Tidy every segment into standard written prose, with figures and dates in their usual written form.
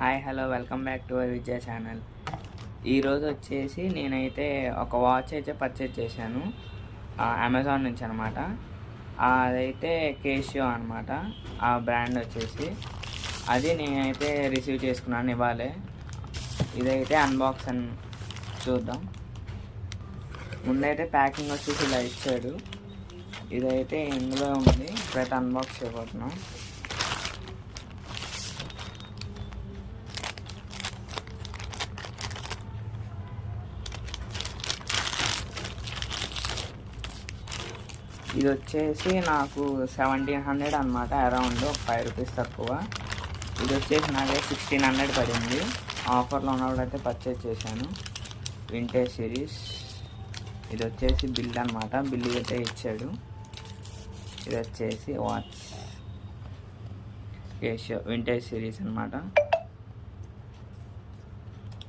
Hi hello welcome back to Vijay channel. ఈరోజు వచ్చేసి నేనైతే ఒక వాచ్ అయితే పర్చేజ్ చేశాను అమెజాన్ నుంచి అనమాట. అదైతే కేషియో అనమాట. ఆ బ్రాండ్ వచ్చేసి అది నేనైతే రిసీవ్ చేసుకున్నాను ఇవాళే. ఇదైతే అన్బాక్స్ అని చూద్దాం. ముందైతే ప్యాకింగ్ వచ్చేసి ఇలా ఇచ్చాడు. ఇదైతే ఇందులో ఉంది. ఇప్పుడైతే అన్బాక్స్ చేయబోతున్నాం. ఇది వచ్చేసి నాకు 1700 అనమాట, అరౌండ్ ఒక 5 రూపీస్ తక్కువ. ఇది వచ్చేసి నాకే 1600 పడింది. ఆఫర్లో ఉన్నప్పుడు అయితే పర్చేజ్ చేశాను. Vintage series. ఇది వచ్చేసి బిల్ అనమాట. బిల్ అయితే ఇచ్చాడు. ఇది వచ్చేసి వాచ్ కేషియో వింటేజ్ సిరీస్ అనమాట.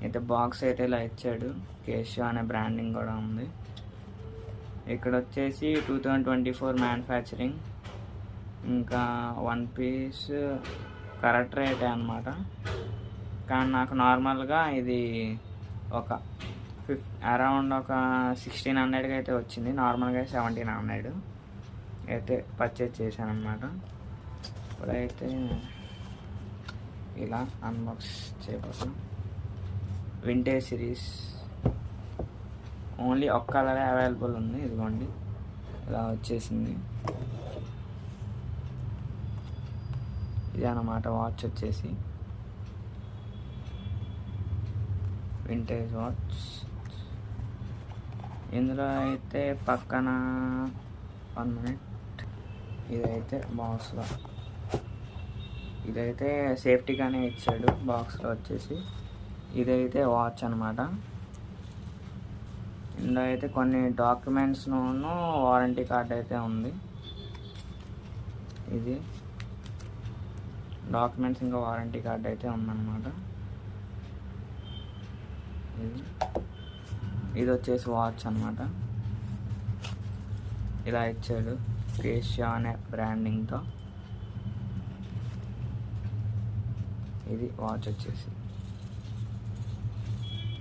అయితే బాక్స్ అయితే ఇలా ఇచ్చాడు. కేషియో అనే బ్రాండింగ్ కూడా ఉంది. ఇక్కడ వచ్చేసి 2024 మ్యానుఫ్యాక్చరింగ్, ఇంకా 1 పీస్ కరెక్ట్ రేటే అనమాట. కానీ నాకు నార్మల్గా ఇది ఒక అరౌండ్ ఒక 1600కి అయితే వచ్చింది. నార్మల్గా 1700 అయితే పర్చేజ్ చేశాను అనమాట. ఇప్పుడైతే ఇలా అన్బాక్స్ చేయబోతాం. వింటేజ్ సిరీస్ ఓన్లీ ఒక్క కలరే అవైలబుల్ ఉంది. ఇదిగోండి ఇలా వచ్చేసింది. ఇది అన్నమాట వాచ్ వచ్చేసి వింటేజ్ వాచ్. ఇందులో అయితే పక్కన 1 మినిట్ ఇదైతే బాక్స్లో ఇదైతే సేఫ్టీగానే ఇచ్చాడు. బాక్స్లో వచ్చేసి ఇదైతే వాచ్ అనమాట. ఇందులో అయితే కొన్ని డాక్యుమెంట్స్ను వారంటీ కార్డ్ అయితే ఉంది. ఇది డాక్యుమెంట్స్ ఇంకా వారంటీ కార్డ్ అయితే ఉందన్నమాట. ఇది వచ్చేసి వాచ్ అనమాట. ఇలా ఇచ్చాడు కేషియో అనే బ్రాండింగ్తో. ఇది వాచ్ వచ్చేసి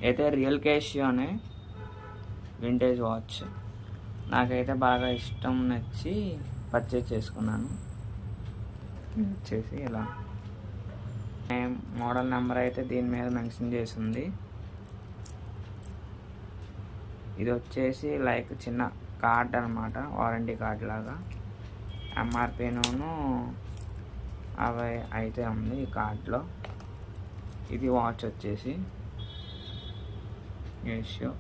అయితే రియల్ కేషియోనే వింటేజ్ వాచ్. నాకైతే బాగా ఇష్టం నచ్చి పర్చేజ్ చేసుకున్నాను. వచ్చేసి ఇలా మోడల్ నెంబర్ అయితే దీని మీద మెన్షన్ చేసి ఉంది. ఇది వచ్చేసి లైక్ చిన్న కార్డ్ అనమాట, వారంటీ కార్డ్ లాగా. ఎంఆర్పీను అవి అయితే ఉంది ఈ కార్డ్లో. ఇది వాచ్ వచ్చేసి కేషియో.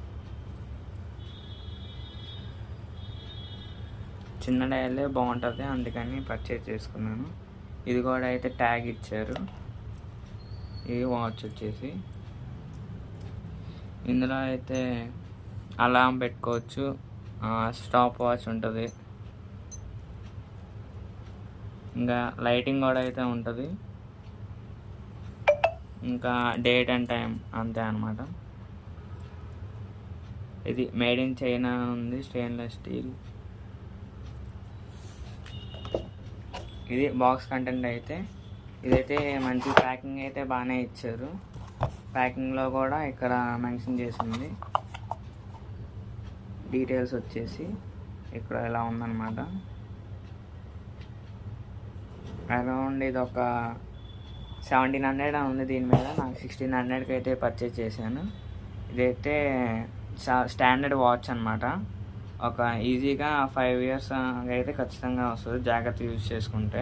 చిన్న డయలే బాగుంటుంది, అందుకని పర్చేజ్ చేసుకున్నాను. ఇది కూడా అయితే ట్యాగ్ ఇచ్చారు. ఇది వాచ్ వచ్చేసి ఇందులో అయితే అలారం పెట్టుకోవచ్చు, స్టాప్ వాచ్ ఉంటుంది, ఇంకా లైటింగ్ కూడా అయితే ఉంటుంది, ఇంకా డేట్ అండ్ టైం అంతే అనమాట. ఇది మేడ్ ఇన్ చైనా ఉంది, స్టెయిన్లెస్ స్టీల్. ఇది బాక్స్ కంటెంట్ అయితే. ఇదైతే మంచి ప్యాకింగ్ అయితే బాగానే ఇచ్చారు. ప్యాకింగ్లో కూడా ఇక్కడ మెన్షన్ చేసింది డీటెయిల్స్ వచ్చేసి ఇక్కడ ఇలా ఉందన్నమాట. అరౌండ్ ఇది ఒక 1700 ఉంది దీని మీద. నాకు 1600కి అయితే పర్చేజ్ చేశాను. ఇదైతే స్టాండర్డ్ వాచ్ అనమాట. ఒక ఈజీగా 5 ఇయర్స్ అయితే ఖచ్చితంగా వస్తుంది జాగ్రత్త యూజ్ చేసుకుంటే.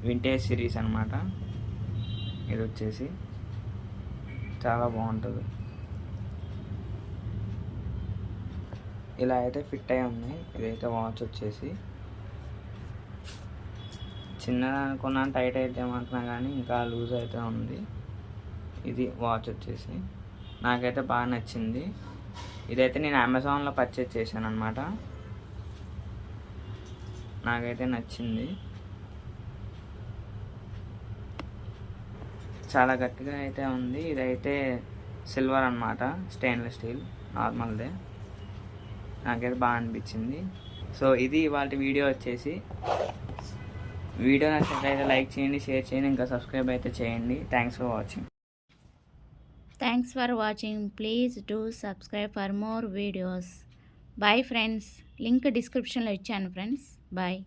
వింటేజ్ సిరీస్ అనమాట. ఇది వచ్చేసి చాలా బాగుంటుంది. ఇలా అయితే ఫిట్ అయి ఉంది. ఇదైతే వాచ్ వచ్చేసి చిన్నది అనుకున్నాను, టైట్ అయితే ఏమంటున్నా కానీ ఇంకా లూజ్ అయితే ఉంది. ఇది వాచ్ వచ్చేసి నాకైతే బాగా నచ్చింది. ఇదైతే నేను అమెజాన్లో పర్చేజ్ చేశాను అనమాట. నాకైతే నచ్చింది. చాలా గట్టిగా అయితే ఉంది. ఇదైతే సిల్వర్ అనమాట, స్టెయిన్లెస్ స్టీల్ నార్మల్దే. నాకైతే బాగా అనిపించింది. సో ఇది ఇవాళ వీడియో వచ్చేసి. వీడియో నచ్చినట్లయితే లైక్ చేయండి, షేర్ చేయండి, ఇంకా సబ్స్క్రైబ్ అయితే చేయండి. Thanks for watching. Thanks for watching. Please do subscribe for more videos. Bye friends. Link description లో ఇచ్చాను friends. Bye.